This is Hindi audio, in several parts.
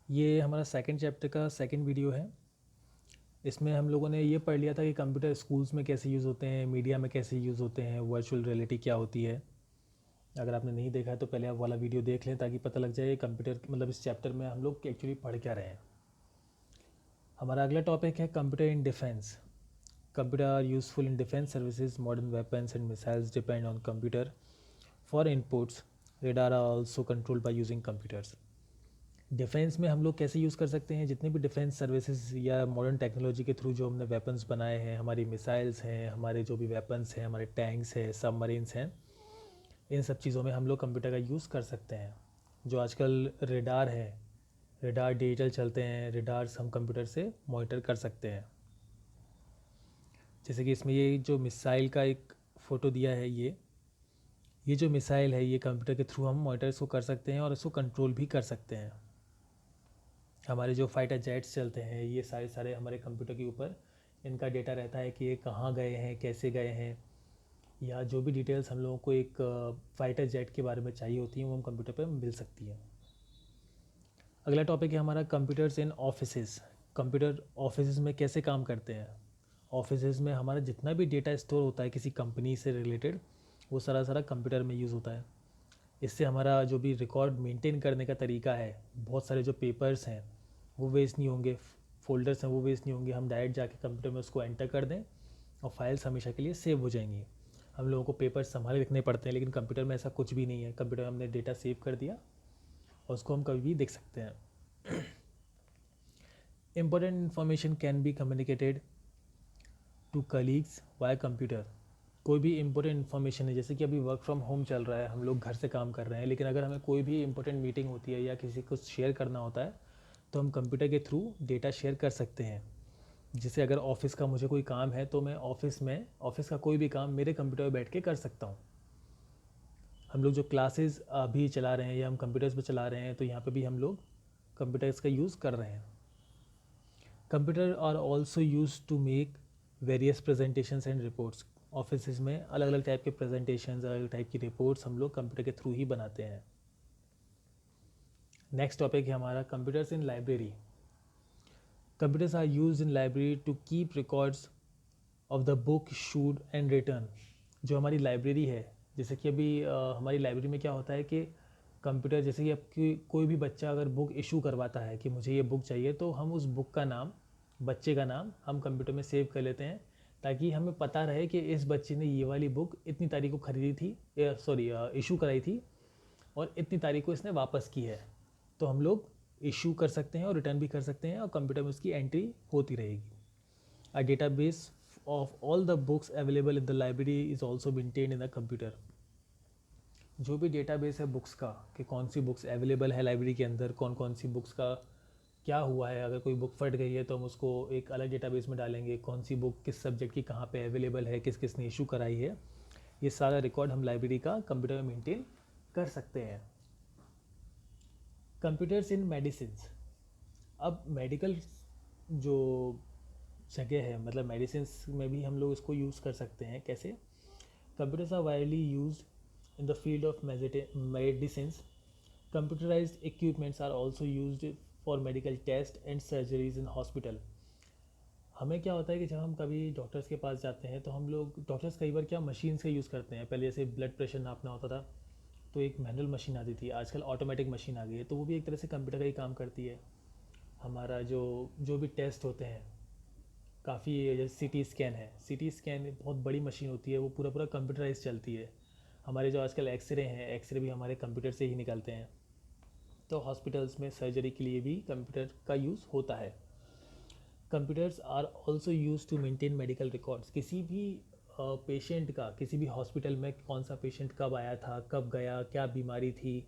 ये हमारा सेकंड चैप्टर का सेकंड वीडियो है। इसमें हम लोगों ने ये पढ़ लिया था कि कंप्यूटर स्कूल्स में कैसे यूज़ होते हैं, मीडिया में कैसे यूज़ होते हैं, वर्चुअल रियलिटी क्या होती है। अगर आपने नहीं देखा है तो पहले आप वाला वीडियो देख लें ताकि पता लग जाए कंप्यूटर मतलब इस चैप्टर में हम लोग एक्चुअली पढ़ क्या रहे हैं। हमारा अगला टॉपिक है computer in defence. Computer are useful in defence services, modern weapons and missiles depend on computer for inputs, radar are also controlled by using computers. Defence में हम लोग कैसे यूज़ कर सकते हैं, जितने भी डिफेंस सर्विसेज या मॉडर्न टेक्नोलॉजी के थ्रू जो हमने वेपन्स बनाए हैं, हमारी मिसाइल्स हैं, हमारे जो भी वेपन्स हैं, हमारे टैंक्स हैं, सबमरीन्स हैं, इन सब चीज़ों में हम लोग कंप्यूटर का यूज़ कर सकते हैं। जो आजकल रेडार है, रेडार डिजिटल चलते हैं, रेडार्स हम कंप्यूटर से मॉनिटर कर सकते हैं। जैसे कि इसमें ये जो मिसाइल का एक फ़ोटो दिया है, ये जो मिसाइल है ये कंप्यूटर के थ्रू हम मॉनिटर इसको कर सकते हैं और इसको कंट्रोल भी कर सकते हैं। हमारे जो फाइटर जेट्स चलते हैं ये सारे सारे हमारे कंप्यूटर के ऊपर इनका डेटा रहता है कि ये कहाँ गए हैं, कैसे गए हैं, या जो भी डिटेल्स हम लोगों को एक फ़ाइटर जेट के बारे में चाहिए होती हैं वो हम कंप्यूटर पर मिल सकती हैं। अगला टॉपिक है हमारा कंप्यूटर्स इन ऑफिसेज। कंप्यूटर ऑफिसेज में कैसे काम करते हैं। ऑफिसेज में हमारा जितना भी डेटा स्टोर होता है किसी कंपनी से रिलेटेड, वो सारा सारा कंप्यूटर में यूज़ होता है। इससे हमारा जो भी रिकॉर्ड मेंटेन करने का तरीका है, बहुत सारे जो पेपर्स हैं वो वेस्ट नहीं होंगे, फोल्डर्स हैं वो वेस्ट नहीं होंगे। हम डायरेक्ट जाके कंप्यूटर में उसको एंटर कर दें और फाइल्स हमेशा के लिए सेव हो जाएंगी। हम लोगों को पेपर संभाल रखने पड़ते हैं, लेकिन कंप्यूटर में ऐसा कुछ भी नहीं है। कंप्यूटर में हमने डेटा सेव कर दिया और उसको हम कभी भी देख सकते हैं। Important information can be communicated to colleagues via computer. कोई भी इंपॉर्टेंट इन्फॉर्मेशन है, जैसे कि अभी वर्क फ्रॉम होम चल रहा है, हम लोग घर से काम कर रहे हैं, लेकिन अगर हमें कोई भी इंपॉर्टेंट मीटिंग होती है या किसी को शेयर करना होता है तो हम कंप्यूटर के थ्रू डेटा शेयर कर सकते हैं। जैसे अगर ऑफिस का मुझे कोई काम है तो मैं ऑफिस का कोई भी काम मेरे कंप्यूटर पर बैठ के कर सकता हूँ। हम लोग जो क्लासेस अभी चला रहे हैं या हम कंप्यूटर्स पर चला रहे हैं तो यहाँ पे भी हम लोग कंप्यूटर्स का यूज़ कर रहे हैं। Computer are also use to make various presentations and reports. Office में अलग अलग टाइप के प्रेजेंटेशंस, अलग अलग टाइप की रिपोर्ट्स हम लोग कंप्यूटर के थ्रू ही बनाते हैं। नेक्स्ट टॉपिक है हमारा computers in library. Computers are use in library to keep records of the book issued and return. जो हमारी लाइब्रेरी है, जैसे कि अभी हमारी लाइब्रेरी में क्या होता है कि कंप्यूटर, जैसे कि आपकी कोई भी बच्चा अगर बुक इशू करवाता है कि मुझे ये बुक चाहिए, तो हम उस बुक का नाम, बच्चे का नाम हम कंप्यूटर में सेव कर लेते हैं ताकि हमें पता रहे कि इस बच्चे ने ये वाली बुक इतनी तारीख को ख़रीदी थी, सॉरी इशू कराई थी, और इतनी तारीख को इसने वापस की है। तो हम लोग इशू कर सकते हैं और रिटर्न भी कर सकते हैं और कंप्यूटर में उसकी एंट्री होती रहेगी। A database of all the books available in the library is also maintained in the computer. जो भी डेटाबेस है बुक्स का कि कौन सी बुक्स अवेलेबल है लाइब्रेरी के अंदर, कौन कौन सी बुक्स का क्या हुआ है, अगर कोई बुक फट गई है तो हम उसको एक अलग डेटाबेस में डालेंगे, कौन सी बुक किस सब्जेक्ट की कहाँ पे अवेलेबल है, किस किस ने इशू कराई है, ये सारा रिकॉर्ड हम लाइब्रेरी का कंप्यूटर में मेंटेन कर सकते हैं। Computers in medicine. अब मेडिकल जो जगह है, मतलब मेडिसिन में भी हम लोग इसको यूज़ कर सकते हैं। कैसे? Computers are widely use in the field of medicine. Computerised equipments are also use for medical test and surgeries in hospital. हमें क्या होता है कि जब हम कभी डॉक्टर्स के पास जाते हैं तो हम लोग, डॉक्टर्स कई बार क्या मशीन्स का यूज़ करते हैं। पहले जैसे ब्लड प्रेशर नापना होता था तो एक मैनुअल मशीन आती थी, आजकल ऑटोमेटिक मशीन आ गई है, तो वो भी एक तरह से कंप्यूटर का ही काम करती है। हमारा जो जो भी टेस्ट होते हैं, काफ़ी, जैसे सीटी स्कैन है, सीटी स्कैन बहुत बड़ी मशीन होती है, वो पूरा पूरा कंप्यूटराइज चलती है। हमारे जो आजकल एक्सरे हैं, एक्सरे भी हमारे कंप्यूटर से ही निकलते हैं। तो हॉस्पिटल्स में सर्जरी के लिए भी कंप्यूटर का यूज़ होता है। Computers are also use to maintain medical records. किसी भी पेशेंट का, किसी भी हॉस्पिटल में कौन सा पेशेंट कब आया था, कब गया, क्या बीमारी थी,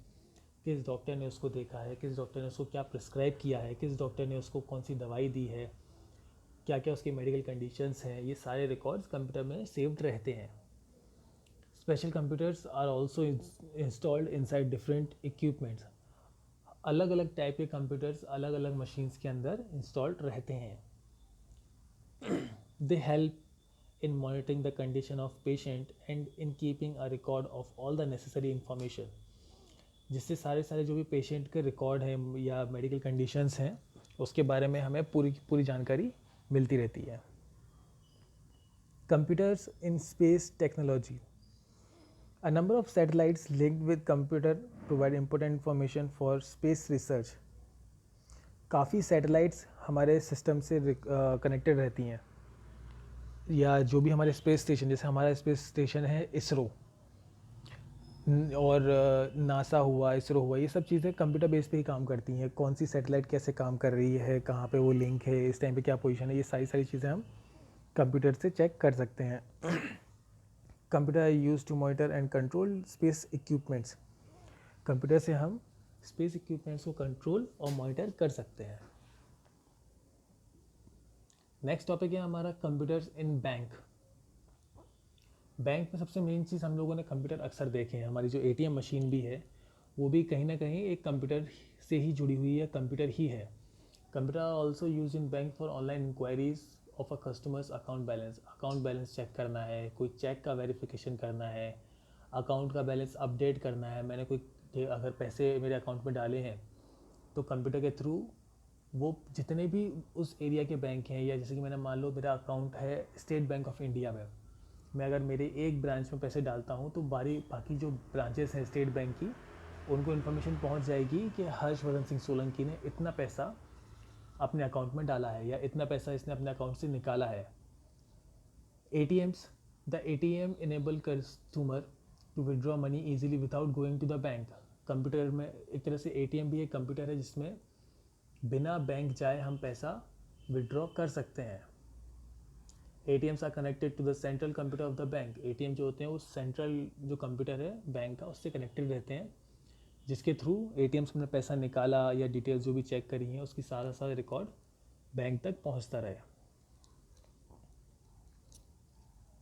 किस डॉक्टर ने उसको देखा है, किस डॉक्टर ने उसको क्या प्रिस्क्राइब किया है, किस डॉक्टर ने उसको कौन सी दवाई दी है, क्या क्या उसकी मेडिकल कंडीशंस हैं, ये सारे रिकॉर्ड्स कंप्यूटर में सेव्ड रहते हैं। Special computers are also installed inside different equipments. अलग अलग टाइप के कंप्यूटर्स अलग अलग मशीन्स के अंदर इंस्टॉल्ड रहते हैं। They help in monitoring the condition of patient and in keeping a record of all the necessary information. जिससे सारे सारे जो भी पेशेंट के रिकॉर्ड हैं या मेडिकल कंडीशंस हैं उसके बारे में हमें पूरी पूरी जानकारी मिलती रहती है। Computers in space technology. A number of satellites linked with computer provide important information for space research. काफ़ी सैटेलाइट्स हमारे सिस्टम से कनेक्टेड रहती हैं, या जो भी हमारे स्पेस स्टेशन, जैसे हमारा स्पेस स्टेशन है इसरो और नासा हुआ, इसरो हुआ, ये सब चीज़ें कंप्यूटर बेस पे ही काम करती हैं। कौन सी सैटेलाइट कैसे काम कर रही है, कहाँ पे वो लिंक है, इस टाइम पे क्या पोजीशन है, ये सारी सारी चीज़ें हम कंप्यूटर से चेक कर सकते हैं। Computer are use to monitor and control space equipments. Computer से हम स्पेस इक्विपमेंट्स को कंट्रोल और मॉनिटर कर सकते हैं। नेक्स्ट टॉपिक है हमारा कंप्यूटर्स इन बैंक। बैंक में सबसे मेन चीज़ हम लोगों ने कंप्यूटर अक्सर देखे हैं। हमारी जो एटीएम मशीन भी है वो भी कहीं ना कहीं एक कंप्यूटर से ही जुड़ी हुई है, कंप्यूटर ही है। Computer are also use in bank for online inquiries of a customers account balance check करना है, कोई चेक का वेरिफिकेशन करना है, अकाउंट का बैलेंस अपडेट करना है। मैंने कोई अगर पैसे मेरे अकाउंट में डाले हैं तो कंप्यूटर के थ्रू वो जितने भी उस एरिया के बैंक हैं, या जैसे कि मैंने मान लो मेरा अकाउंट है स्टेट बैंक ऑफ इंडिया में, मैं अगर मेरे एक ब्रांच में पैसे डालता हूँ तो बाकी जो ब्रांचेस हैं स्टेट बैंक की, उनको इन्फॉर्मेशन पहुँच जाएगी कि हर्षवर्धन सिंह सोलंकी ने इतना पैसा अपने अकाउंट में डाला है या इतना पैसा इसने अपने अकाउंट से निकाला है। ATMs, the ATM enable consumer to withdraw money easily without going to the bank. Computer में एक तरह से ATM भी एक कंप्यूटर है जिसमें बिना बैंक जाए हम पैसा विड्रॉ कर सकते हैं। ATMs are connected to the central computer of the bank. ATM जो होते हैं वो सेंट्रल जो कंप्यूटर है बैंक का उससे कनेक्टेड रहते हैं, जिसके थ्रू ATMs में पैसा निकाला या डिटेल्स जो भी चेक करी हैं उसकी सारा रिकॉर्ड बैंक तक पहुंचता रहे।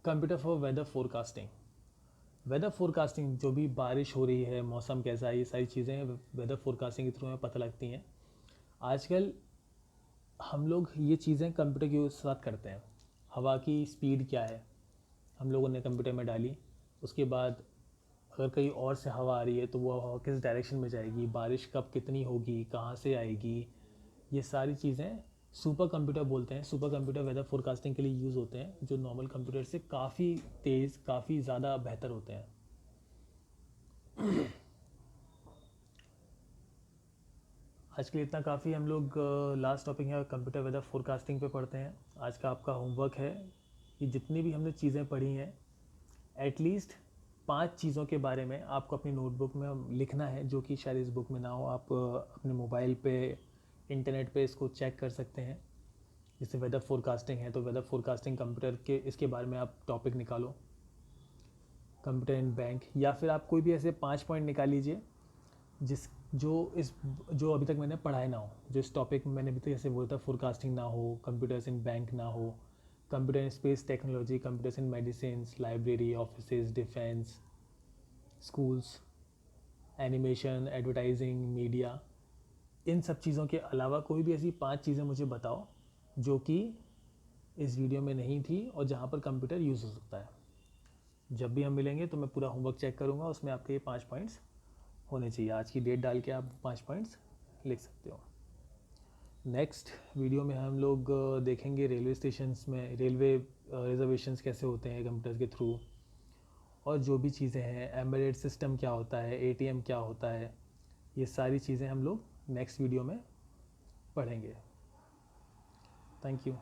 Computer for weather forecasting. Weather forecasting, जो भी बारिश हो रही है, मौसम कैसा है, ये सारी चीज़ें वेदर फोरकास्टिंग के थ्रू हमें पता लगती हैं। आजकल हम लोग ये चीज़ें कंप्यूटर के साथ करते हैं। हवा की स्पीड क्या है हम लोगों ने कंप्यूटर में डाली, उसके बाद अगर कहीं और से हवा आ रही है तो वो हवा किस डायरेक्शन में जाएगी, बारिश कब कितनी होगी, कहाँ से आएगी, ये सारी चीज़ें सुपर कंप्यूटर बोलते हैं। सुपर कंप्यूटर वेदर फोरकास्टिंग के लिए यूज़ होते हैं, जो नॉर्मल कंप्यूटर से काफ़ी तेज़, काफ़ी ज़्यादा बेहतर होते हैं। आज के लिए इतना काफ़ी। हम लोग लास्ट टॉपिक है कंप्यूटर वेदर फोरकास्टिंग पे पढ़ते हैं। आज का आपका होमवर्क है कि जितनी भी हमने चीज़ें पढ़ी हैं एटलीस्ट 5 चीज़ों के बारे में आपको अपनी नोटबुक में लिखना है, जो कि शायद इस बुक में ना हो। आप अपने मोबाइल पे, इंटरनेट पे इसको चेक कर सकते हैं। जैसे वेदर फोरकास्टिंग है तो वेदर फोरकास्टिंग कंप्यूटर के इसके बारे में आप टॉपिक निकालो, कंप्यूटर इन बैंक, या फिर आप कोई भी ऐसे 5 पॉइंट निकाल लीजिए जो अभी तक मैंने पढ़ाए ना हो, जो इस टॉपिक में मैंने अभी तक, जैसे वेदर फोरकास्टिंग ना हो, कंप्यूटर्स इन बैंक ना हो, computer in space technology, computers in medicine, library, offices, defence, schools, animation, advertising, media, इन सब चीज़ों के अलावा कोई भी ऐसी 5 चीज़ें मुझे बताओ जो कि इस वीडियो में नहीं थी और जहाँ पर कंप्यूटर यूज़ हो सकता है। जब भी हम मिलेंगे तो मैं पूरा होमवर्क चेक करूँगा, उसमें आपके ये 5 पॉइंट्स होने चाहिए। आज की डेट डाल के आप 5 पॉइंट्स लिख सकते हो। नेक्स्ट वीडियो में हम लोग देखेंगे रेलवे स्टेशंस में रेलवे रिजर्वेशंस कैसे होते हैं कंप्यूटर के थ्रू, और जो भी चीज़ें हैं, एम्बेडेड सिस्टम क्या होता है, ATM क्या होता है, ये सारी चीज़ें हम लोग नेक्स्ट वीडियो में पढ़ेंगे। Thank you.